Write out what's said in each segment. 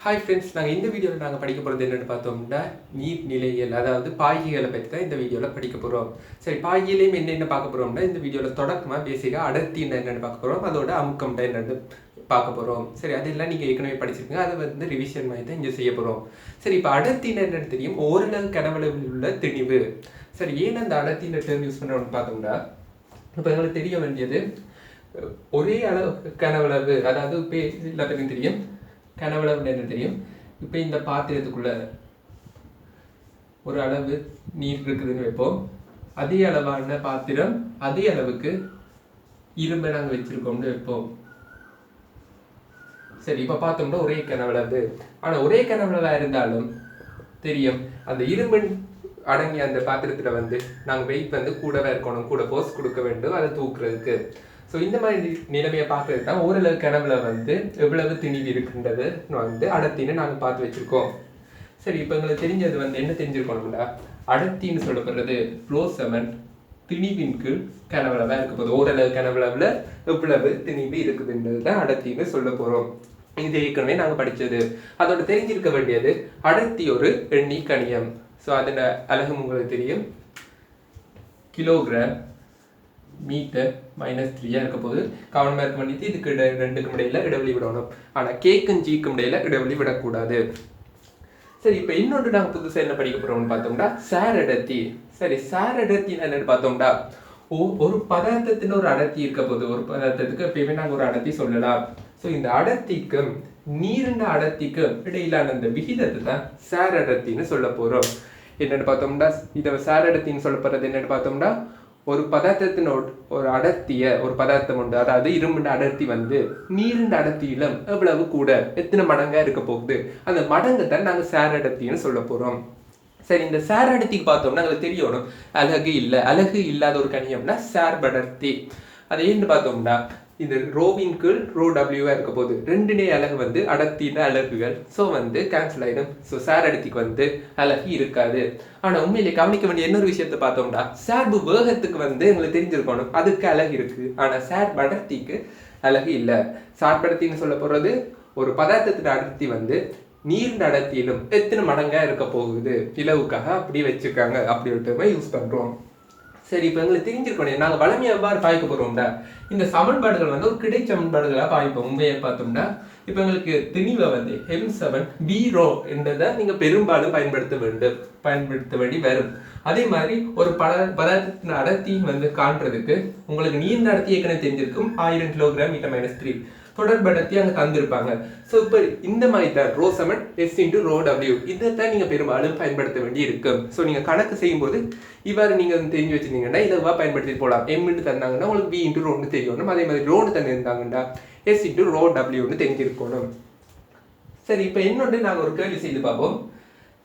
Hi friends, நாங்கள் இந்த வீடியோவில் நாங்கள் படிக்க போகிறது என்னென்னு பார்த்தோம்னா நீர்நிலைகள், அதாவது பாய்கைகளை பற்றி தான் இந்த வீடியோவில் படிக்க போகிறோம். சரி, பாய்கையிலையும் என்னென்ன பார்க்க போகிறோம்னா இந்த வீடியோவில் தொடக்கமாக பேசிக்காக அடர்த்தின்னா என்னென்னு பார்க்க போகிறோம், அதோட அமுக்கம்னா என்னென்னு பார்க்க போகிறோம். சரி, அதெல்லாம் நீங்கள் ஏற்கனவே படிச்சிருக்கீங்க, அதை வந்து ரிவிஷன் மாதிரி தான் இங்கே செய்ய போகிறோம். சரி, இப்போ அடர்த்தின்னு என்னென்னு தெரியும், ஓரளவு கனவளவில் உள்ள திணிவு. சரி, ஏன் அந்த அடர்த்தின்னு டேர்ம் யூஸ் பண்ணுறோம்னு பார்த்தோம்னா இப்போ எங்களுக்கு தெரிய வேண்டியது ஒரே அளவு கனவளவு, அதாவது இப்போ எல்லாத்துக்கும் தெரியும் கனவளவு என்ன தெரியும். இப்போ இந்த பாத்திரத்துக்குள்ள ஒரு அளவு நீர் இருக்குதுன்னு வைப்போம், அதே அளவான பாத்திரம் அதே அளவுக்கு இரும்பை நாங்கள் வச்சிருக்கோம்னு வைப்போம். சரி, இப்போ பார்த்தோம்னா ஒரே கனவளவு. ஆனால் ஒரே கனவளவாக இருந்தாலும் தெரியும் அந்த இரும்பின் அடங்கிய அந்த பாத்திரத்தில் வந்து நாங்கள் வெயிட் வந்து கூடவே இருக்கணும், கூட போஸ் கொடுக்க வேண்டும் அதை தூக்குறதுக்கு. ஸோ இந்த மாதிரி நிலைமையை பார்க்கறது தான் ஓரளவு கனவுல வந்து எவ்வளவு திணிவு இருக்குன்றது வந்து அடர்த்தின்னு நாங்கள் பார்த்து வச்சுருக்கோம். சரி, இப்போ எங்களுக்கு தெரிஞ்சது வந்து என்ன தெரிஞ்சிருக்கணும்னா அடர்த்தின்னு சொல்லப்படுறது ஃப்ளோ செமன் திணிவின் கீழ் கனவளவாக இருக்க போகுது. ஓரளவு கனவளவில் எவ்வளவு திணிவு இருக்குதுன்றது தான் அடர்த்தின்னு சொல்ல போகிறோம். இது ஏற்கனவே நாங்கள் படித்தது. அதோட தெரிஞ்சிருக்க வேண்டியது அடர்த்தி ஒரு எண்ணி கணியம். ஸோ அதோட அலகு உங்களுக்கு தெரியும், கிலோகிராம் மீட்டர் -3 இருக்க போது கவனமாக இருக்க வேண்டியது. இதுக்கு ரெண்டுக்கும் இடையில இடைவெளி விடணும், ஆனால் கேக்கும் ஜிக்கும் இடையில இடைவெளி விடக்கூடாது. சரி, இப்போ இன்னொன்று நாங்கள் புதுசாக என்ன படிக்க போகிறோம்னு பார்த்தோம்னா சார் அடர்த்தி. சரி, சார் அடர்த்தின்னு என்னென்னு பார்த்தோம்னா ஒரு பதார்த்தத்தின் ஒரு அடர்த்தி இருக்க போது, ஒரு பதார்த்தத்துக்கு எப்பயுமே நாங்கள் ஒரு அடர்த்தி சொல்லலாம். ஸோ இந்த அடர்த்திக்கும் நீரின் அடர்த்திக்கும் இடையிலான அந்த விகிதத்தை தான் சார் அடர்த்தின்னு சொல்ல போகிறோம். என்னென்னு பார்த்தோம்னா இதை சார் அடர்த்தின்னு சொல்லப்படுறது என்னென்னு பார்த்தோம்னா ஒரு பதார்த்தத்தின் ஒரு அடர்த்திய ஒரு பதார்த்தம் உண்டு, அதாவது இரும்பின் அடர்த்தி வந்து நீரின் அடர்த்தியிலும் எவ்வளவு கூட எத்தனை மடங்கா இருக்க போகுது, அந்த மடங்கு தான் நாங்கள் சார் அடர்த்தின்னு சொல்ல போறோம். சரி, இந்த சார் அடர்த்திக்கு பார்த்தோம்னா எங்களுக்கு தெரியணும் அலகு இல்லை, அலகு இல்லாத ஒரு கணியம்னா சார்படர்த்தி. அதை ஏன்னு பார்த்தோம்னா இந்த ரோவின் கீழ் ரோ டபிள்யூவா இருக்க போது ரெண்டுனே அலகு வந்து அடர்த்தின அலகுகள். ஸோ வந்து கேன்சல் ஆயிடும். ஸோ சார் அடர்த்திக்கு வந்து அலகு இருக்காது. ஆனால் உண்மையிலே கவனிக்க வேண்டிய இன்னொரு விஷயத்த பார்த்தோம்னா சார்பு வேகத்துக்கு வந்து எங்களுக்கு தெரிஞ்சிருக்கணும் அதுக்கு அலகு இருக்கு, ஆனால் சார்பு அடர்த்திக்கு அலகு இல்லை. சார்படர்த்தின்னு சொல்ல போறது ஒரு பதார்த்தத்தின் அடர்த்தி வந்து நீரின் அடர்த்தியிலும் எத்தனை மடங்கா இருக்க போகுது, இலவுக்காக அப்படி வச்சிருக்காங்க, அப்படி ஒரு டேர்மை யூஸ் பண்றோம். சரி, இப்போ எங்களுக்கு தெரிஞ்சிருக்கணும் நாங்கள் வளமையாக எவ்வாறு பாய்க்க போகிறோம்னா இந்த சமன்பாடுகள் வந்து ஒரு கிடை சமன்பாடுகளாக பாய்ப்போம். உண்மையை பார்த்தோம்னா இப்போ எங்களுக்கு திணிவை வந்து M7 B ρ என்றதை நீங்கள் பெரும்பாலும் பயன்படுத்த வேண்டி வரும். அதே மாதிரி ஒரு பதார்த்தத்தின் அடர்த்தி வந்து காண்றதுக்கு உங்களுக்கு நீர் அடர்த்தி ஏற்கனவே தெரிஞ்சிருக்கும் 1000 கிலோகிராம் மீட்டர் -3 தொடர்படர்த்தி அங்கே தந்திருப்பாங்க. ஸோ இப்போ இந்த மாதிரி தான் ரோ செமன் S × ρ W இதைத்தான் நீங்கள் பெரும்பாலும் பயன்படுத்த வேண்டி இருக்கும். ஸோ நீங்கள் கணக்கு செய்யும்போது இவ்வாறு நீங்கள் தெரிஞ்சு வச்சுருந்தீங்கன்னா இலவா பயன்படுத்தி போகலாம். M தந்தாங்கன்னா உங்களுக்கு B × ρ தெரியணும், அதே மாதிரி ரோன்னு தந்திருந்தாங்கன்னா S × ρ W தெரிஞ்சிருக்கணும். சரி, இப்போ இன்னொன்று நாங்கள் ஒரு கேள்வி செய்து பார்ப்போம்.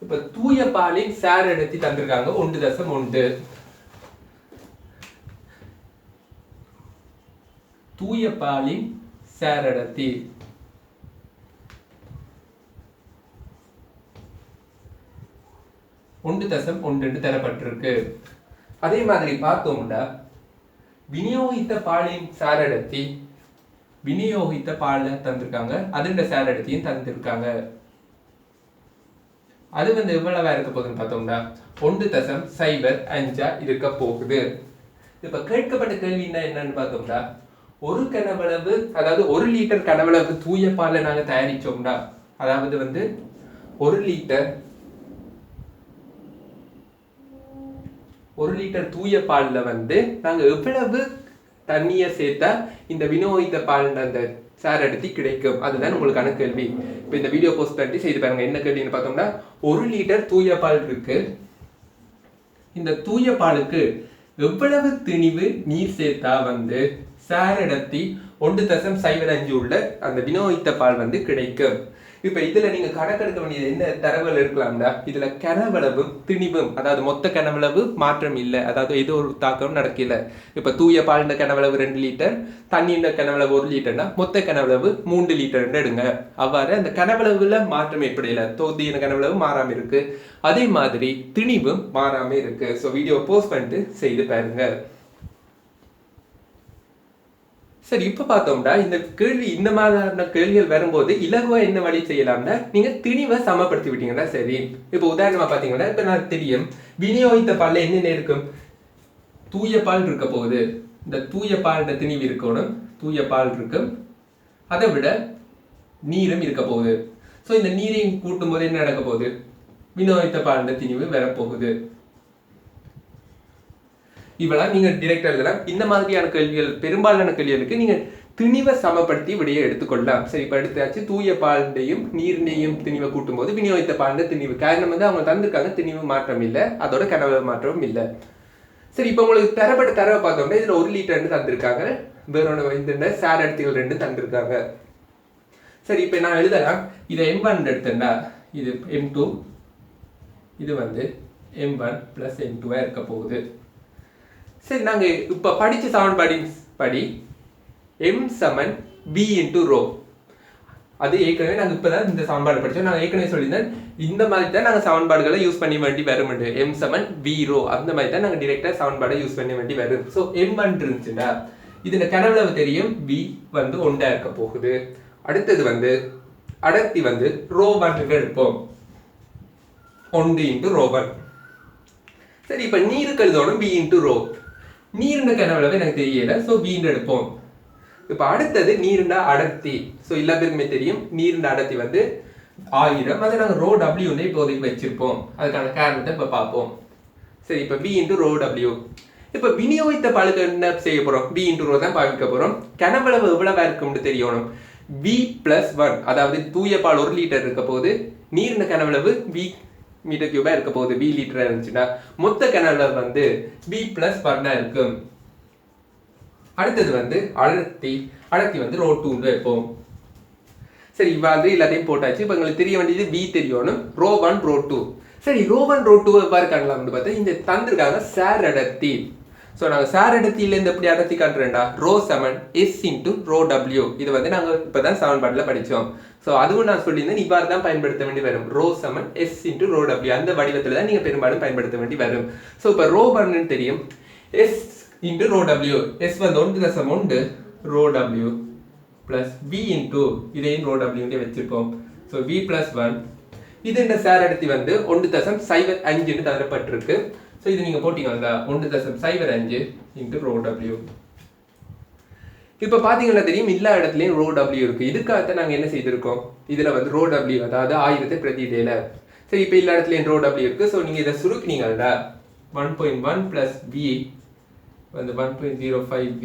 இப்போ தூய பாலின் சார் அடர்த்தி தந்திருக்காங்க 1.1. தூய பாலின் சார் அடர்த்தி 1.1 தரப்பட்டிருக்கு. அதே மாதிரி பார்த்தோம்னா விநியோகித்த பாலின் சார் அடர்த்தி விநியோகித்த பால தந்திருக்காங்க, அதோட சார் அடர்த்தியும் தந்திருக்காங்க. அது வந்து எவ்வளவா இருக்க போகுதுன்னு பார்த்தோம்னா 1.05 இருக்க போகுது. இப்ப கேட்கப்பட்ட கேள்வி என்னன்னு பார்த்தோம்னா ஒரு கனவளவு, அதாவது 1 லிட்டர் கனவளவு தூய பாலை நாங்க தயாரிச்சோம்னா, அதாவது வந்து 1 லிட்டர் தூய பால்ல வந்து நாங்க எவ்வளவு தண்ணியை சேர்த்தா இந்த விநியோகித்த பால் அந்த சார் அடர்த்தி கிடைக்கும், அதுதான் உங்களுக்கான கேள்வி. இப்போ இந்த வீடியோ போஸ்ட் பண்ணி செய்து பாருங்க. என்ன கேள்வின்னு பார்த்தோம்னா 1 லிட்டர் தூய பால் இருக்கு, இந்த தூய பாலுக்கு எவ்வளவு திணிவு நீர் சேர்த்தா வந்து சார் அடர்த்தி 1.05 உள்ள அந்த விநியோகித்த பால் வந்து கிடைக்கும். இப்ப இதுல நீங்க கணக்கெடுக்க வேண்டியது என்ன தரவுகள் இருக்கலாம்னா இதுல கனவளவும் திணிவும், அதாவது மொத்த கனவளவு மாற்றம் இல்லை, அதாவது ஏதோ ஒரு தாக்கம் நடக்கல. இப்ப தூய பால் கனவளவு 2 லிட்டர், தண்ணியின் கனவளவு 1 லிட்டர்னா மொத்த கனவளவு 3 லிட்டர் எடுங்க. அவ்வாறு அந்த கனவளவுல மாற்றம் ஏற்படையில தொகுதியின் கனவளவு மாறாம இருக்கு, அதே மாதிரி திணிவும் மாறாம இருக்கு. ஸோ வீடியோ போஸ்ட் பண்ணிட்டு செய்து பாருங்க. சரி, இப்போ பார்த்தோம்னா இந்த கேள்வி இந்த மாதிரியான கேள்விகள் வரும்போது இலகுவா என்ன வழி செய்யலாம்னா நீங்க திணிவை சமப்படுத்தி விட்டீங்கன்னா சரி. இப்போ உதாரணமா பார்த்தீங்கன்னா இப்போ நான் தெரியும் விநியோகித்த பால்ல என்னென்ன இருக்கும், தூய பால் இருக்க போகுது. இந்த தூய பால் திணிவு இருக்கணும், தூய பால் இருக்கும், அதை விட நீரும் இருக்க போகுது. ஸோ இந்த நீரையும் கூட்டும் போது என்ன நடக்க போகுது, விநியோகித்த பால் திணிவு வரப்போகுது. இவெல்லாம் நீங்க டிரெக்டா எழுதலாம். இந்த மாதிரியான கேள்விகள் பெரும்பாலான கேள்விகளுக்கு நீங்க திணிவை சமப்படுத்தி விடையை எடுத்துக்கொள்ளலாம். சரி, இப்போ எடுத்தாச்சு. தூய பாலின்றையும் நீரினையும் திணிவை கூட்டும் போது விநியோகித்த பாலின் திணிவு, காரணம் வந்து அவங்க தந்திருக்காங்க, திணிவு மாற்றம் இல்லை, அதோட கனவு மாற்றமும் இல்லை. சரி, இப்போ உங்களுக்கு தரப்பட்ட தரவை பார்த்தோம்னா இதுல 1 லிட்டர் தந்திருக்காங்க, வேற இந்த சார் அடர்த்திகள் 2 தந்திருக்காங்க. சரி, இப்போ நான் எழுதலாம். இதை M1 எடுத்தேன்னா இது M2, இது வந்து M1 + M2 இருக்க போகுது. சரி, நாங்கள் இப்போ படித்த சமன்பாடின் படி M = V × ρ. அது ஏற்கனவே நாங்கள் இப்போ தான் இந்த சமன்பாடு படித்தோம். நாங்கள் ஏற்கனவே சொல்லியிருந்தேன் இந்த மாதிரி தான் நாங்கள் சமன்பாடுகளை யூஸ் பண்ணி வேண்டி வரும். M = V ρ அந்த மாதிரி தான் நாங்கள் டிரெக்டாக சமன்பாடை யூஸ் பண்ணி வேண்டி வரும். ஸோ M1 இருந்துச்சுன்னா இதில் கனவுளவு தெரியும், V வந்து 1 இருக்க போகுது. அடுத்தது வந்து அடர்த்தி வந்து ρ1 எடுப்போம், 1 × ρ1. சரி, இப்போ நீருக்கு எழுதணும் V × ρ. நீருண்ட கனவுளவு எனக்கு தெரியல, ஸோ V எடுப்போம். இப்போ அடுத்தது நீருண்ட அடர்த்தி. ஸோ எல்லா பேருக்குமே தெரியும் நீருண்ட அடர்த்தி வந்து 1000. அதை நாங்கள் ρw இப்போதைக்கு வச்சிருப்போம். அதுக்கான காரணத்தை இப்போ பார்ப்போம். சரி, இப்போ V × ρw. இப்போ விநியோகித்த பாலுக்கு என்ன செய்ய போகிறோம், V × ρ தான் பாவிக்க போகிறோம். கனவுளவு எவ்வளவா இருக்கும்னு தெரியணும். V + 1, அதாவது தூய பால் 1 லிட்டர் இருக்க போது, நீரின கனவுளவு V m³ இருக்க போகுது. V லிட்டரா இருந்துச்சுன்னா மொத்த கனவுளவு வந்து V + 1 இருக்கும். அடுத்தது வந்து அடர்த்தி வந்து ρ2 வைப்போம். சரி, இவ்வாறு எல்லாத்தையும் போட்டாச்சு. இப்போ உங்களுக்கு தெரிய வேண்டியது V தெரியணும், ρ1 ρ2. சரி, ρ1 ρ2 எவ்வாறு காணலாம்னு பார்த்தா இந்த தந்திருக்காங்க சார் அடர்த்தி. ஸோ நாங்கள் சார் அடர்த்தியிலேருந்து எப்படி அடர்த்தி காட்டுறேன்டா, ρ = S × ρw. இது வந்து நாங்கள் இப்போ தான் சமன்பாட்டில் படித்தோம். ஸோ அதுவும் நான் சொல்லியிருந்தேன் இவ்வாறு தான் பயன்படுத்த வேண்டி வரும். ρ = S × ρw அந்த வடிவத்தில் தான் நீங்கள் பெரும்பாலும் பயன்படுத்த வேண்டி வரும். ஸோ இப்போ ρ1 தெரியும், S × ρw. S வந்து 1.1 ρw + V × இதையும் ρw வச்சிருக்கோம். So V + 1. இது இந்த சார் அடர்த்தி வந்து 1.05 தரப்பட்டிருக்கு. ஸோ இது நீங்கள் போட்டிங்கன்னா 1.05 × ρw. இப்போ பார்த்தீங்கன்னா தெரியும் எல்லா இடத்துலையும் ρw இருக்குது. இதுக்காகத்தான் நாங்கள் என்ன செய்திருக்கோம், இதில் வந்து ρw அதாவது 1000 பிரதியிடையில. சரி, இப்போ எல்லா இடத்துலையும் ρw இருக்குது. ஸோ நீங்கள் இதை சுருக்கினீங்கன்னா 1.1 + V வந்து 1.05 V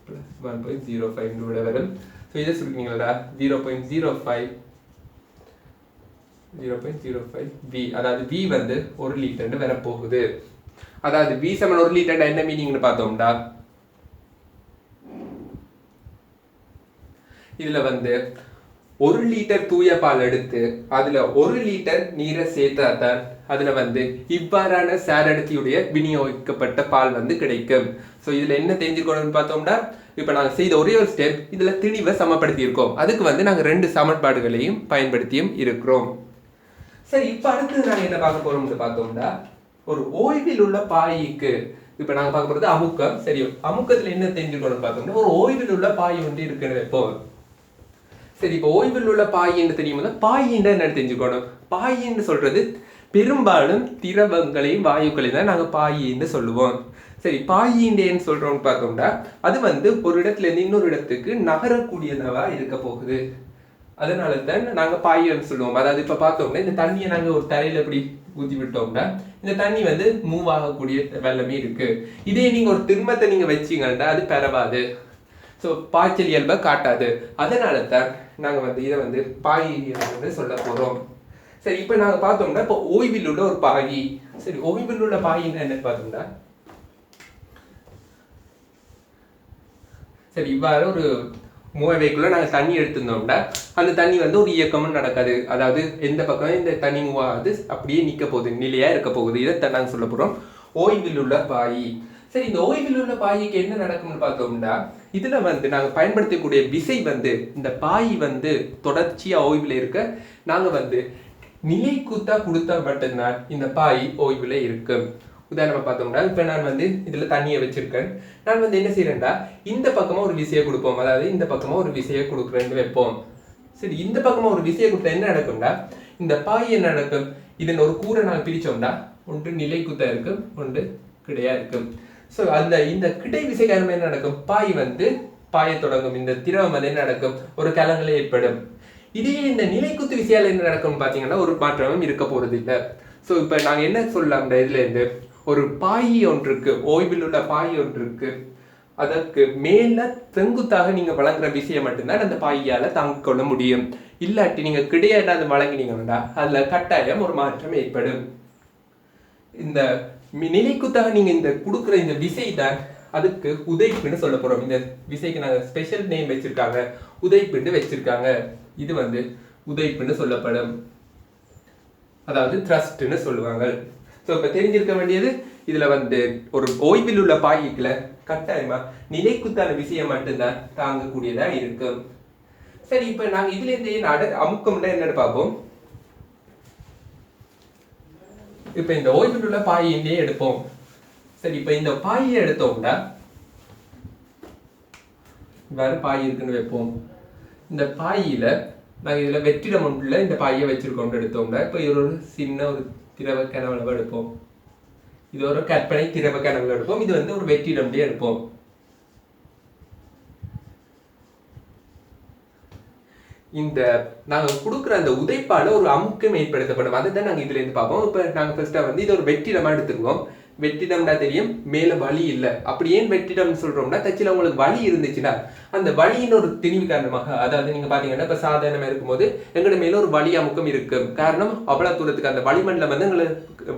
+ 1.05 வரும். ஸோ இதை சுருக்கினீங்களா 0.05 V, அதாவது V வந்து 1 லிட்டர்னு வரப்போகுது. அதாவது V = 1 லிட்டர் என்ன மீனிங்னு பார்த்தோம்னா இதுல வந்து 1 லிட்டர் தூய பால் எடுத்து அதுல 1 லிட்டர் நீரை சேர்த்தாதான் அதுல வந்து இவ்வாறான சார் அடர்த்தியுடைய விநியோகிக்கப்பட்ட பால் வந்து கிடைக்கும். ஸோ இதுல என்ன தெரிஞ்சுக்கணும்னு பார்த்தோம்னா இப்போ நாங்கள் செய்த ஒரே ஒரு ஸ்டெப் இதுல திணிவை சமப்படுத்தி இருக்கோம். அதுக்கு வந்து நாங்கள் 2 சமன்பாடுகளையும் பயன்படுத்தியும் இருக்கிறோம். சரி, இப்போ அடுத்தது நாங்கள் என்ன பார்க்க போறோம்னு பார்த்தோம்னா ஒரு ஓய்வில் உள்ள பாய்க்கு இப்போ நாங்கள் பார்க்க போகிறது அமுக்கம். சரி, அமுக்கத்தில் என்ன தெரிஞ்சுக்கணும்னு பார்த்தோம்னா ஒரு ஓய்வில் உள்ள பாய் ஒன்று இருக்குன்னு வைப்போம். சரி, இப்போ ஓய்வில் உள்ள பாயின்னு தெரியுமா, பாயின்னு என்ன தெரிஞ்சுக்கணும். பாயின்னு சொல்றது பெரும்பாலும் திரவங்களையும் வாயுக்களையும் தான் நாங்கள் பாயின்னு சொல்லுவோம். சரி, பாயின்னு சொல்றோம்னு பார்த்தோம்னா அது வந்து ஒரு இடத்துல இருந்து இன்னொரு இடத்துக்கு நகரக்கூடியனவா இருக்க போகுது. அதனால தான் நாங்கள் பாயின்னு சொல்லுவோம். அதாவது இப்போ பார்த்தோம்னா இந்த தண்ணியை நாங்கள் ஒரு தரையில் இப்படி ஊற்றி விட்டோம்னா இந்த தண்ணி வந்து மூவ் ஆகக்கூடிய வெள்ளமே இருக்கு. இதே நீங்கள் ஒரு திண்மத்தை நீங்கள் வச்சிங்கன்னா அது பரவாது. ஸோ பாய்ச்சல் இயல்பை காட்டாது. அதனால தான் நாங்கள் வந்து இதை வந்து பாயின்னு சொல்ல போகிறோம். சரி, இப்போ நாங்கள் பார்த்தோம்னா இப்போ ஓய்வில் உள்ள ஒரு பாயி. சரி, ஓய்வில் உள்ள பாயின்னு என்ன பார்த்தோம்னா சரி இவ்வாறு ஒரு மூவைக்குள்ள நாங்கள் தண்ணி எடுத்திருந்தோம்னா அந்த தண்ணி வந்து ஒரு இயக்கமும் நடக்காது. அதாவது எந்த பக்கம் இந்த தண்ணி மூவ் ஆகுது அப்படியே நிற்க போகுது, நிலையாக இருக்க போகுது. இதை நாங்கள் சொல்ல போகிறோம் ஓய்வில் உள்ள பாயி. சரி, இந்த ஓய்வில் உள்ள பாய்க்கு என்ன நடக்கும்னு பார்த்தோம்னா இதுல வந்து நாங்கள் பயன்படுத்தக்கூடிய விசை வந்து இந்த பாய் வந்து தொடர்ச்சியாக ஓய்வில் இருக்க நாங்கள் வந்து நிலை குத்தா கொடுத்தா மட்டும்தான் இந்த பாய் ஓய்வில் இருக்கும். உதாரணமா பார்த்தோம்னா இப்போ நான் வந்து இதில் தண்ணியை வச்சிருக்கேன். நான் வந்து என்ன செய்யறேன்டா இந்த பக்கமா ஒரு விசையை கொடுப்போம், அதாவது இந்த பக்கமா ஒரு விசையை கொடுக்குறேன்னு வைப்போம். சரி, இந்த பக்கமா ஒரு விசையை கொடுத்தா என்ன நடக்கும்டா, இந்த பாய் என்ன நடக்கும், இதன் ஒரு கூரை நான் பிரிச்சோம்டா ஒன்று நிலை குத்தா இருக்கும், ஒன்று கிடையா இருக்கும். ஸோ இந்த கிடை விசை காரணமாக என்ன நடக்கும், பாய் வந்து பாய தொடங்கும், இந்த திரவம் வந்து என்ன நடக்கும், ஒரு கலங்களை ஏற்படும். இதே இந்த நிலைக்குத்து விசையால் என்ன நடக்கும்னு பார்த்தீங்கன்னா ஒரு மாற்றமும் இருக்க போறது இல்லை. ஸோ இப்போ நாங்கள் என்ன சொல்லலாம், இதுல இருந்து ஒரு பாய் ஒன்று இருக்கு, ஓய்வில் உள்ள பாய் ஒன்று இருக்கு, அதற்கு மேல செங்குத்தாக நீங்க வழங்குற விஷயம் மட்டும்தான் அந்த பாயால தாங்கிக் கொள்ள முடியும். இல்லாட்டி நீங்க கிடையாது வழங்கினீங்கன்னா அதுல கட்டாயம் ஒரு மாற்றம் ஏற்படும். இந்த நிலைக்குத்தாக நீங்க இந்த கொடுக்குற இந்த விசை தான் அதுக்கு உதைப்புன்னு சொல்ல போறோம். இந்த விசைக்கு நாங்க ஸ்பெஷல் நேம் வச்சிருக்காங்க, உதைப்புன்னு வச்சிருக்காங்க. இது வந்து உதைப்புன்னு சொல்லப்படும், அதாவது த்ரஸ்ட்னு சொல்லுவாங்க. ஸோ இப்போ தெரிஞ்சிருக்க வேண்டியது, இதுல வந்து ஒரு ஓய்வில் உள்ள பாய்க்குல கட்டாயமா நிலைக்குத்தான விஷயம் மட்டும்தான் தாங்கக்கூடியதா இருக்கும். சரி, இப்ப நாங்க இதுல இருந்து அமுக்கம்னா என்னன்னு பார்ப்போம். இப்ப இந்த ஓய்வில் உள்ள பாயிலே எடுப்போம். சரி, இப்ப இந்த பாயை எடுத்தோம்னா வேற பாய் இருக்குன்னு வைப்போம். இந்த பாயில நாங்க இதுல வெற்றிடம் ஒன்றுல இந்த பாயை வச்சிருக்கோம் எடுத்தோம்னா, இப்ப இது ஒரு சின்ன ஒரு திரவ கனவளவு எடுப்போம். இது ஒரு கற்பனை திரவ கனவு எடுப்போம். இது வந்து ஒரு வெற்றிடம் எடுப்போம். இந்த நாங்க கொடுக்குற அந்த உதைப்பால ஒரு அமுக்கம் ஏற்படுத்தப்படும். அதை தான் நாங்க இதுல இருந்து பார்ப்போம். இப்ப நாங்க ஃபர்ஸ்டா வந்து இது ஒரு வெற்றிடமா எடுத்துருவோம். வெற்றிடம்னா தெரியும், மேல வலி இல்லை. அப்படி ஏன் வெற்றிடம் சொல்றோம்னா, தச்சில உங்களுக்கு வலி இருந்துச்சுன்னா அந்த வலியின் ஒரு திணிவு காரணமாக, அதாவது நீங்க பாத்தீங்கன்னா இப்ப சாதாரணமா இருக்கும்போது எங்களோட மேல ஒரு வலி அமுக்கம் இருக்கும். காரணம் அவ்வளவு தூரத்துக்கு அந்த வளிமண்டலம் வந்து எங்களை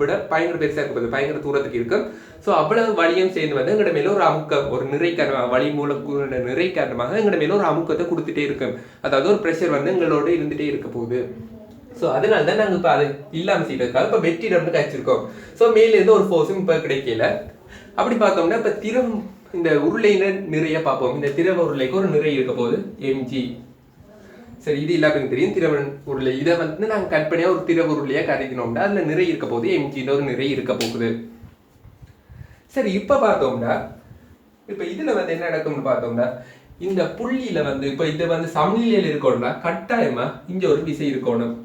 விட பயங்கர பெருசா இருப்பது, பயங்கர தூரத்துக்கு இருக்கும். ஸோ அவ்வளவு வலியும் சேர்ந்து வந்து எங்களோட மேல ஒரு அமுக்கம், ஒரு நிறை காரணமாக, வலி மூலக்கூறு நிறை காரணமாக எங்களோட மேல ஒரு அமுக்கத்தை கொடுத்துட்டே இருக்கும். அதாவது ஒரு ப்ரெஷர் வந்து எங்களோட இருந்துட்டே இருக்க போகுது. ஸோ அதனால தான் நாங்கள் இப்போ அதை இல்லாமல் செய்யறதுக்காக இப்போ வெற்றிடம்னு காய்ச்சிருக்கோம். ஸோ மேலேருந்து ஒரு ஃபோர்ஸும் இப்போ கிடைக்கல. அப்படி பார்த்தோம்னா இப்போ திரவம், இந்த உருளையில நிறைய பார்ப்போம். இந்த திரவ உருளைக்கு ஒரு நிறை இருக்க போகுது mg. சரி, இது எல்லாருக்கும் தெரியும் திரவ உருளை. இதை வந்து நாங்கள் கற்பனையாக ஒரு திரவ உருளையாக கருதினோம்னா அதில் நிறை இருக்க போகுது, mgன்ற ஒரு நிறை இருக்க போகுது. சரி, இப்போ பார்த்தோம்னா இப்போ இதில் வந்து என்ன நடக்கும்னு பார்த்தோம்னா, இந்த புள்ளியில வந்து இப்போ இதை வந்து சமநிலையில் இருக்கணும்னா கட்டாயமா இங்க ஒரு விசை இருக்கணும்.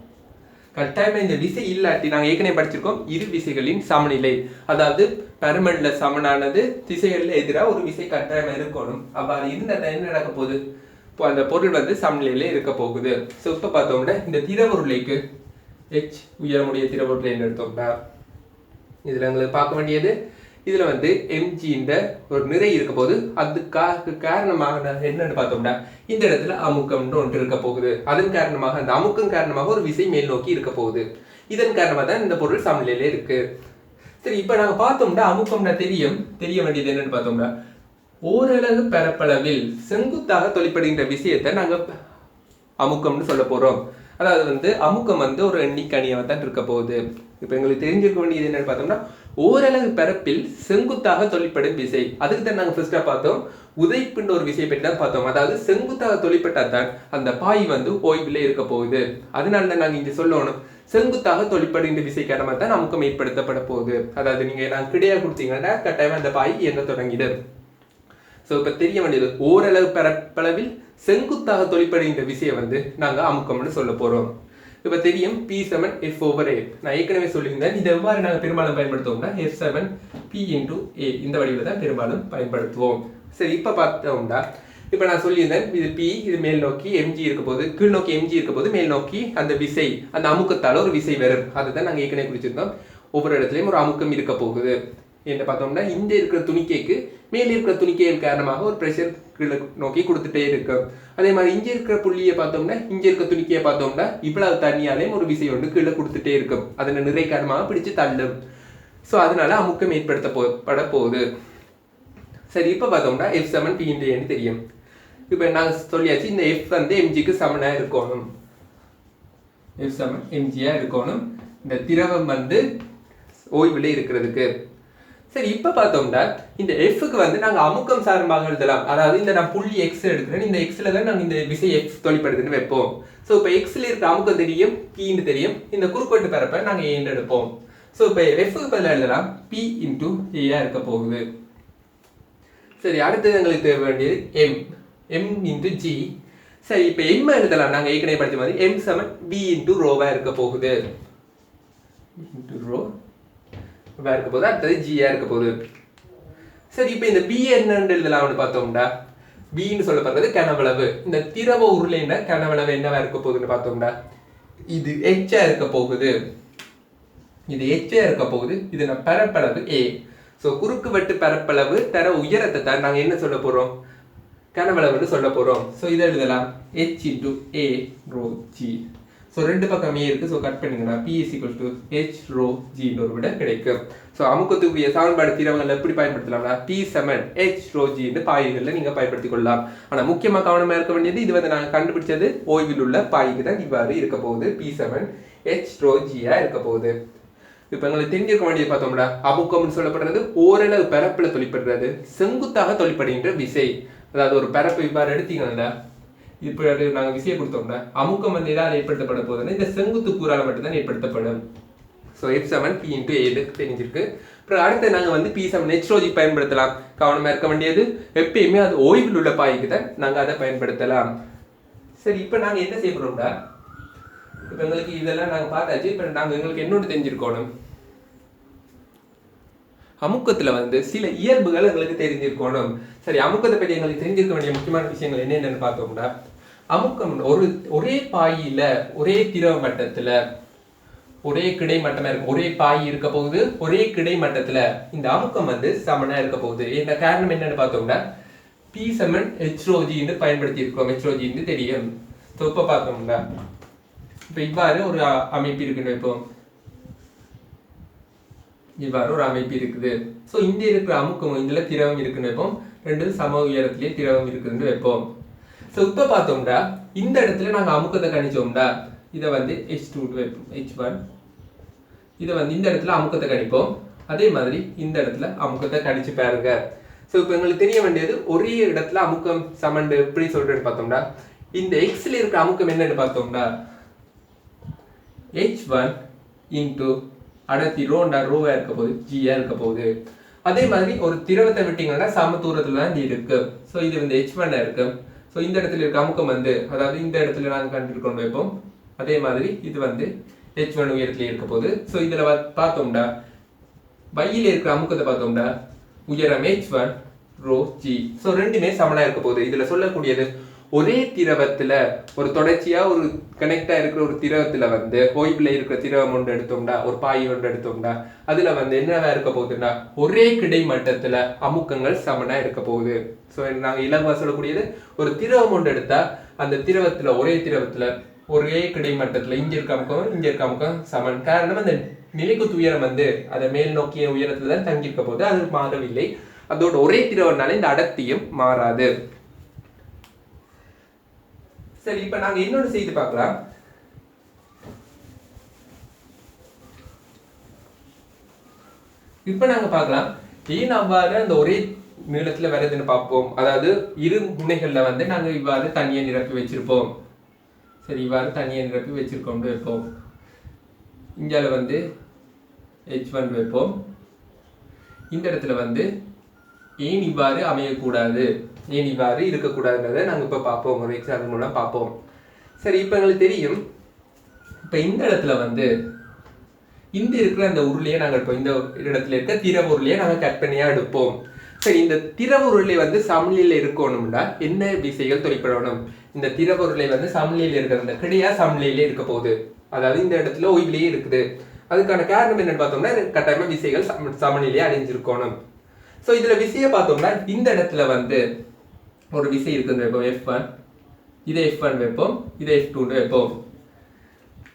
கட்டாயமா இந்த விசை இல்லாட்டி, நாங்கள் ஏற்கனவே படிச்சிருக்கோம் இரு விசைகளின் சமநிலை, அதாவது பரமண்டல சமனானது திசைகளில் எதிராக ஒரு விசை கட்டாயமா இருக்கணும். அப்ப அது இருந்தால் என்ன நடக்க போகுது, இப்போ அந்த பொருள் வந்து சமநிலையில இருக்க போகுது. ஸோ இப்போ பார்த்தோம்னா இந்த திரவ உருளைக்கு h உயரமுடைய திரவ உருளைன்னு எடுத்தோம்னா இதுல எங்களுக்கு பார்க்க வேண்டியது, இதுல வந்து mgன்ற ஒரு நிறை இருக்க போது, அதுக்காக காரணமாக என்னன்னு பார்த்தோம்னா இந்த இடத்துல அமுக்கம்னு ஒன்று இருக்க போகுது. அதன் காரணமாக, அந்த அமுக்கம் காரணமாக ஒரு விசை மேல் நோக்கி இருக்க போகுது. இதன் காரணமாக தான் இந்த பொருள் சமநிலையில இருக்கு. சரி, இப்ப நாங்க பார்த்தோம்னா அமுக்கம்னா தெரிய வேண்டியது என்னன்னு பார்த்தோம்னா, ஓரளவு பரப்பளவில் செங்குத்தாக தொழிற்படுகின்ற விஷயத்தை நாங்க அமுக்கம்னு சொல்ல போறோம். அதாவது வந்து அமுக்கம் வந்து ஒரு எண்ணிக்கணியாக தான் இருக்க போகுது. இப்போ எங்களுக்கு தெரிஞ்சிருக்க வேண்டியது என்னன்னு பார்த்தோம்னா, ஓரளவு பரப்பில் செங்குத்தாக தொழிற்படும் விசை. அதுக்கு தான் நாங்கள் ஃபர்ஸ்டா பார்த்தோம் உதைப்புன்ற ஒரு விசையை பற்றி தான் பார்த்தோம். அதாவது செங்குத்தாக தொழிற்பட்டா தான் அந்த பாய் வந்து ஓய்வில் இருக்க போகுது. அதனால தான் நாங்கள் இங்கே சொல்லணும், செங்குத்தாக தொழிற்படுகின்ற விசை காரணமாக தான் அமுக்கம் ஏற்படுத்தப்பட போகுது. அதாவது நீங்க நாங்கள் கிடையா கொடுத்தீங்கன்னா கட்டாயமா அந்த பாய் இயங்க தொடங்கிடும். ஸோ இப்போ தெரிய வேண்டியது, ஓரளவு பரப்பளவில் செங்குத்தாக தொழிற்படுகின்ற விசையை வந்து நாங்கள் அமுக்கம்னு சொல்ல போறோம். இப்போ தெரியும் P7 F/A. நான் ஏற்கனவே சொல்லியிருந்தேன், இதை எவ்வாறு நாங்கள் பெரும்பாலும் பயன்படுத்துவோம்னா F7 P/A இந்த வடிவில் தான் பெரும்பாலும் பயன்படுத்துவோம். சரி, இப்போ பார்த்தோம்னா இப்போ நான் சொல்லியிருந்தேன் இது P, இது மேல் நோக்கி mg இருக்க போது, கீழ் நோக்கி mg இருக்க போது, மேல் நோக்கி அந்த விசை, அந்த அமுக்கத்தால் ஒரு விசை வரும். அதுதான் நாங்கள் ஏற்கனவே குறிச்சிருந்தோம். ஒவ்வொரு இடத்துலையும் ஒரு அமுக்கம் இருக்க போகுது. என்ன பார்த்தோம்னா, இந்த இருக்கிற துணிக்கைக்கு மேலே இருக்கிற துணிக்கையின் காரணமாக ஒரு ப்ரெஷர் கீழே நோக்கி கொடுத்துட்டே இருக்கும். அதே மாதிரி இங்கே இருக்கிற புள்ளியை பார்த்தோம்னா, இங்கே இருக்கிற துணிக்கையை பார்த்தோம்னா இவ்வளவு தண்ணியாலேயும் ஒரு விசை ஒன்று கீழே கொடுத்துட்டே இருக்கும். அதன் நிறை காரணமாக பிடிச்சு தள்ளும். ஸோ அதனால அமுக்கம் ஏற்படுத்தப்பட போகுது. சரி, இப்போ பார்த்தோம்னா F7 P/Aன்னு தெரியும். இப்போ நாங்கள் சொல்லியாச்சு, இந்த F வந்து mgக்கு சமனாக இருக்கணும். F7 mgயா இருக்கணும் இந்த திரவம் வந்து ஓய்வில் இருக்கிறதுக்கு. சரி, இப்போ பார்த்தோம்னா இந்த எஃப்க்கு வந்து நாங்கள் அமுக்கம் சார்பாக எழுதலாம். அதாவது இந்த நான் புள்ளி எக்ஸ் எடுக்கிறேன், இந்த எக்ஸ்ல தான் நாங்கள் இந்த விசை எக்ஸ் தொழிற்படுதுன்னு வைப்போம். ஸோ இப்போ எக்ஸ்ல இருக்கிற அமுக்கம் தெரியும், Pன்னு தெரியும், இந்த குறுக்கோட்டு பரப்பை நாங்கள் ஏன்னு எடுப்போம். ஸோ இப்போ எஃப்க்கு பதிலாக எழுதலாம் பி இன்டூ ஏயா இருக்க போகுது. சரி, அடுத்தது எங்களுக்கு தேவை வேண்டியது எம் இன்டூ ஜி. சரி, இப்போ எம் எழுதலாம். நாங்கள் ஏற்கனவே படித்த மாதிரி எம் சமன் பி இன்டூ ரோவா இருக்க போகுது. இன்டூ ரோ இருக்க போகுது. அடுத்தது ஜியா இருக்க போகுது. சரி, இப்போ இந்த பி என்னன்னு எழுதலாம்னு பார்த்தோம்டா, பின்னு சொல்லப்படுறது கனவளவு. இந்த திரவ உருளைன்னா கனவளவு என்னவா இருக்க போகுதுன்னு பார்த்தோம்டா, இது எச்சா இருக்க போகுது. இது எச்சா இருக்க போகுது. இது நம்ம பரப்பளவு ஏ. ஸோ குறுக்கு வெட்டு பரப்பளவு தர உயரத்தை தான் நாங்கள் என்ன சொல்ல போறோம், கனவளவுன்னு சொல்ல போறோம். ஸோ இதை எழுதலாம் h into a rho g. So ரெண்டு பக்கம் ஏ இருக்கு. ஸோ கட் பண்ணிங்கன்னா P is equal to h rho ஜின்னு ஒரு விட கிடைக்கும். ஸோ அமுக்கத்துக்குரிய சமன்பாடு தீர்வுகள் எப்படி பயன்படுத்தலாம்னா பி சமன் ஹெச் ரோ ஜின்னு பாய்களில் நீங்கள் பயன்படுத்திக் கொள்ளலாம். ஆனால் முக்கியமாக கவனமாக இருக்க வேண்டியது, இது வந்து நாங்கள் கண்டுபிடிச்சது ஓய்வில் உள்ள பாய்க்கு தான் இவ்வாறு இருக்க போகுது. பி சமன் ஹெச் ரோ ஜியா இருக்க போகுது. இப்போ எங்களுக்கு தெரிஞ்சிருக்க வேண்டியது பார்த்தோம்னா, அமுக்கம்னு சொல்லப்படுறது ஓரளவு பரப்பில் தொழிற்படுறது செங்குத்தாக தொழிற்படுகின்ற விசை. அதாவது ஒரு பரப்பு இவ்வாறு எடுத்தீங்கன்னா, இப்போ நாங்கள் விசையை கொடுத்தோம்னா அமுக்கம் வந்து எதாவது ஏற்படுத்தப்பட போகுதுன்னா இந்த செங்குத்து கூறால் மட்டும்தான் ஏற்படுத்தப்படும். So F seven P into A தெரிஞ்சிருக்கு. அப்புறம் அடுத்து நாங்கள் வந்து பி செவன் ஹெச்ரோஜி பயன்படுத்தலாம். கவனமாக இருக்க வேண்டியது, எப்பயுமே அது ஓய்வில் உள்ள பாய்க்கு தான் நாங்கள் அதை பயன்படுத்தலாம். சரி, இப்போ நாங்கள் என்ன செய்ய போகிறோம்டா, இப்போ எங்களுக்கு இதெல்லாம் நாங்கள் பார்த்தாச்சு. இப்போ நாங்கள் எங்களுக்கு என்னோட தெரிஞ்சிருக்கணும், அமுக்கத்தில் வந்து சில இயல்புகள் எங்களுக்கு தெரிஞ்சிருக்கணும். சரி, அமுக்கத்தை பற்றி எங்களுக்கு தெரிஞ்சிருக்க வேண்டிய முக்கியமான விஷயங்கள் என்னென்னு பார்த்தோம்னா, அமுக்கம் ஒரே பாயில ஒரே திரவ மட்டத்தில் ஒரே கிடை மட்டமா இருக்கும். ஒரே பாய் இருக்க போகுது, ஒரே கிடை மட்டத்தில் இந்த அமுக்கம் வந்து சமனா இருக்க போகுது. இந்த காரணம் என்னன்னு பார்த்தோம்னா பி சமன் ஹெச்ரோஜின்னு பயன்படுத்தி இருக்கோம். ஹெச்ரோஜின்னு தெரியும். இப்போ பார்த்தோம்னா இப்போ இவ்வாறு ஒரு அமைப்பு இருக்குன்னு வைப்போம். இவ்வாறு ஒரு அமைப்பு இருக்குது. ஸோ இந்த இருக்கிற அமுக்கம் இதில் திரவம் இருக்குன்னு வைப்போம். ரெண்டு சம உயரத்திலேயே திரவம் இருக்குன்னு வைப்போம். ஸோ இப்போ பார்த்தோம்னா இந்த இடத்துல நாங்கள் அமுக்கத்தை கணிச்சோம்டா, இதை வந்து H2 வைப்போம், H1. இதை வந்து இந்த இடத்துல அமுக்கத்தை கணிப்போம். அதே மாதிரி இந்த இடத்துல அமுக்கத்தை கணிச்சு பாருங்க. ஸோ இப்போ எங்களுக்கு தெரிய வேண்டியது, ஒரே இடத்துல அமுக்கம் சமண்டு எப்படி சொல்றேன்னு பார்த்தோம்னா, இந்த எக்ஸ்ல இருக்கிற அமுக்கம் என்னன்னு பார்த்தோம்னா H1 இன்டூ அடர்த்தி ரோவா இருக்க போகுது, ஜியா இருக்க போகுது. அதே மாதிரி ஒரு திரவத்தை விட்டீங்கன்னா சம தூரத்துல தான் இருக்கு. ஸோ இது வந்து H1 இருக்கு. ஸோ இந்த இடத்துல இருக்க அமுக்கம் வந்து, அதாவது இந்த இடத்துல நாங்கள் கண்டுபிடிக்கொண்டு வைப்போம். அதே மாதிரி இது வந்து H1 உயரத்துல இருக்க போகுது. ஸோ இதுல பார்த்தோம்னா பையில இருக்கிற அமுக்கத்தை பார்த்தோம்னா உயரம் H1 ரோ ஜி. ஸோ ரெண்டுமே சமனா இருக்க போகுது. இதுல சொல்லக்கூடியது, ஒரே திரவத்துல ஒரு தொடர்ச்சியா ஒரு கனெக்டா இருக்கிற ஒரு திரவத்துல வந்து ஓய்வுல இருக்கிற திரவம் ஒன்று எடுத்தோம்னா, ஒரு பாய் ஒன்று எடுத்தோம்னா, அதுல வந்து என்னவா இருக்க போகுதுன்னா ஒரே கிடை மட்டத்துல அமுக்கங்கள் சமனா இருக்க போகுது. ஸோ நாங்க இலவா சொல்லக்கூடியது, ஒரு திரவம் ஒன்று எடுத்தா அந்த திரவத்துல ஒரே திரவத்துல ஒரே கிடை மட்டத்துல இங்க இருக்க அமுக்கம் இங்க இருக்க அமுக்கம் சமன். காரணம் அந்த நிலைக்குத்து உயரம் வந்து அதை மேல் நோக்கிய உயரத்துல தான் தங்கியிருக்க போகுது, அது மாறவில்லை. அதோட ஒரே திரவம்னால இந்த அடர்த்தியும் மாறாது. சரி, இப்ப நாங்க இன்னொரு செய்து பார்க்கலாம். இப்ப நாங்க பார்க்கலாம் ஏன் அவ்வாறு அந்த ஒரே நீளத்துல வருதுன்னு பார்ப்போம். அதாவது இரு முனைகள்ல வந்து நாங்க இவ்வாறு தனியை நிரப்பி வச்சிருப்போம். சரி, இவ்வாறு தனியை நிரப்பி வச்சிருக்கோம் வைப்போம். இங்கால வந்து H1 வைப்போம். இந்த இடத்துல வந்து ஏன் இவ்வாறு அமையக்கூடாது, ஏன் இவ்வாறு இருக்கக்கூடாதுன்றதை நாங்கள் இப்போ பார்ப்போம், ஒரு எக்ஸாம்பிள் மூலம் பார்ப்போம். சரி, இப்போ எங்களுக்கு தெரியும், இப்போ இந்த இடத்துல வந்து இந்த இருக்கிற அந்த உருளையை நாங்கள் எடுப்போம். இந்த இடத்துல இருக்க திரவ உருளையை நாங்கள் கற்பனையாக எடுப்போம். சரி, இந்த திரவ உருளை வந்து சமநிலையில் இருக்கணும்னா என்ன விசைகள் தொழிற்படணும்? இந்த திரவ உருளை வந்து சமநிலையில் இருக்கிற அந்த கிடையா சமநிலையிலே இருக்க போகுது. அதாவது இந்த இடத்துல ஓய்விலேயே இருக்குது. அதுக்கான காரணம் என்னன்னு பார்த்தோம்னா கட்டாயமா விசைகள் சமநிலையை அடைஞ்சிருக்கணும். ஸோ இதுல விசையை பார்த்தோம்னா இந்த இடத்துல வந்து ஒரு விசை இருக்குன்னு வைப்போம், F1. இதை F1 வைப்போம், இதை F2 வைப்போம்.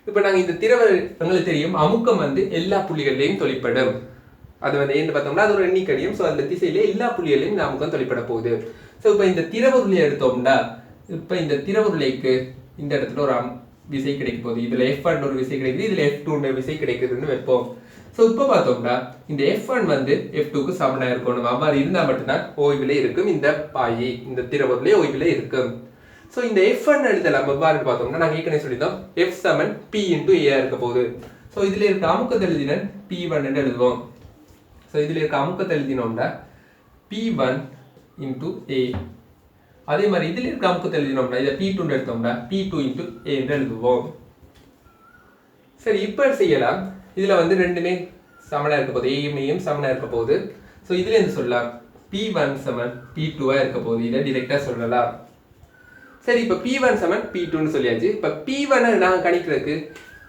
இப்போ நாங்கள் இந்த திரவ எங்களுக்கு தெரியும் அமுக்கம் வந்து எல்லா புள்ளிகளிலையும் தொழிற்படும். அது வந்து என்ன பார்த்தோம்னா அது ஒரு எண்ணிக்கடியும். ஸோ அந்த திசையிலே எல்லா புள்ளிகளையும் இந்த அமுக்கம் தொழிற்பட போகுது. ஸோ இப்போ இந்த திரவ உருளையை எடுத்தோம்னா, இப்போ இந்த திரவ உருளைக்கு இந்த இடத்துல ஒரு விசை கிடைக்க போகுது. இதுல F1 ஒரு விசை கிடைக்குது, இதுல F2 விசை கிடைக்குதுன்னு வைப்போம். ஸோ இப்போ பார்த்தோம்னா இந்த F1 வந்து F2க்கு சமனா இருக்கணும். அவ்வாறு இருந்தால் மட்டும்தான் ஓய்விலே இருக்கும் இந்த பாயை, இந்த திரவ உருளை ஓய்விலே இருக்கும். ஸோ இந்த F1 எழுதலாம் எவ்வாறு பார்த்தோம்னா, நாங்கள் ஏற்கனவே சொல்லியிருந்தோம் F7 P இன்டூ ஏ இருக்க போகுது. ஸோ இதில் இருக்க அமுக்கத்தை எழுதினேன் P1 என்று எழுதுவோம். ஸோ இதில் இருக்க அமுக்கத்தை எழுதினோம்னா P1 into A. அதே மாதிரி இதில் இருக்க அமுக்கத்தை எழுதினோம்னா இதை P2 எடுத்தோம்னா P2 into A என்று எழுதுவோம். சரி, இப்போ செய்யலாம். இதில் வந்து ரெண்டுமே சமனாக இருக்க போகுது, ஏயும் சமனாக இருக்க போகுது. ஸோ இதில் என்ன சொல்லலாம், P1 சமன் P2 இருக்க போகுது. இதை டிரெக்டாக சொல்லலாம். சரி, இப்போ P1 சமன் P2ன்னு சொல்லியாச்சு. இப்போ P1 நாங்கள் கணிக்கிறதுக்கு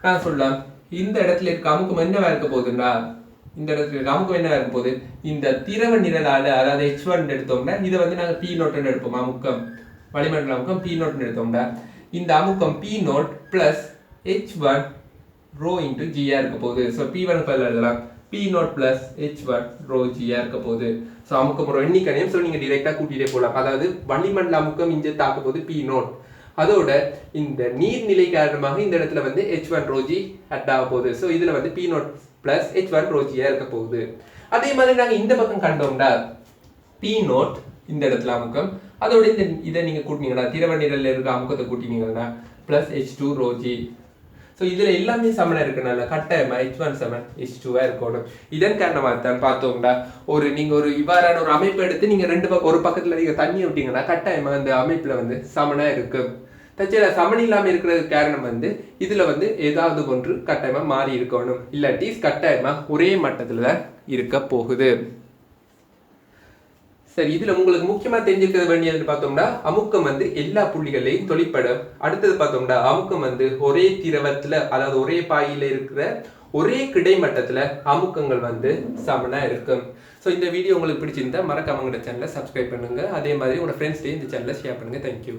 நான் சொல்லலாம், இந்த இடத்துல இருக்க அமுக்கம் என்னவா இருக்க போகுதுன்னா, இந்த இடத்துல இருக்க அமுக்கம் என்னவா இருக்க போகுது, இந்த திரவ நிரலால, அதாவது H1 எடுத்தோம்னா இதை வந்து நாங்கள் P0 எடுப்போம். அமுக்கம் வளிமண்டல அமுக்கம் P0 எடுத்தோம்னா இந்த அமுக்கம் P0 plus H1 rho into ஜியா இருக்க போகுது. ஸோ P1 பதில் எழுதலாம் P0 பிளஸ் H1 ரோ ஜியா இருக்க போகுது. ஸோ அமுக்கம் ஒரு எண்ணிக்கணையும். ஸோ நீங்கள் டிரெக்டாக கூட்டிகிட்டே போகலாம். அதாவது வளிமண்டல அமுக்கம் இங்கே தாக்க போகுது P0, அதோட இந்த நீர்நிலை காரணமாக இந்த இடத்துல வந்து H1 ரோஜி அட் ஆக போகுது. ஸோ இதில் வந்து P0 பிளஸ் H1 ரோஜியா இருக்க போகுது. அதே மாதிரி நாங்கள் இந்த பக்கம் கண்டோம்னா P0 இந்த இடத்துல அமுக்கம், அதோட இந்த இதை நீங்கள் கூட்டினீங்கன்னா திரவ நிரலில் இருக்க அமுக்கத்தை கூட்டினீங்கன்னா பிளஸ் H2 ரோஜி. ஸோ இதில் எல்லாமே சமனாக இருக்கனால கட்டாயமாக H1 சமன் H2 இருக்கணும். இதன் காரணமாக தான் பார்த்தோம்னா நீங்கள் ஒரு இவ்வாறான ஒரு அமைப்பை எடுத்து நீங்கள் ரெண்டு பக்கம் ஒரு பக்கத்தில் நீங்கள் தண்ணி விட்டீங்கன்னா கட்டாயமாக அந்த அமைப்பில் வந்து சமனாக இருக்கும். தச்சையில சமன் இல்லாமல் இருக்கிறது காரணம் வந்து இதில் வந்து ஏதாவது ஒன்று கட்டாயமாக மாறி இருக்கணும், இல்லாட்டி கட்டாயமாக ஒரே மட்டத்தில் தான் இருக்க போகுது. சரி, இதுல உங்களுக்கு முக்கியமா தெரிஞ்சுக்க வேண்டியது பார்த்தோம்னா அமுக்கம் வந்து எல்லா புள்ளிகளையும் தொழிற்படும். அடுத்தது பார்த்தோம்னா அமுக்கம் வந்து ஒரே திரவத்துல, அதாவது ஒரே பாயில இருக்கிற ஒரே கிடைமட்டத்துல அமுக்கங்கள் வந்து சமனா இருக்கும். ஸோ இந்த வீடியோ உங்களுக்கு பிடிச்சிருந்தா மறக்காம உங்களோட சேனலை சப்ஸ்கிரைப் பண்ணுங்க. அதே மாதிரி உங்களோட ஃப்ரெண்ட்ஸ்டையும் இந்த சேனலை ஷேர் பண்ணுங்க. தேங்க்யூ.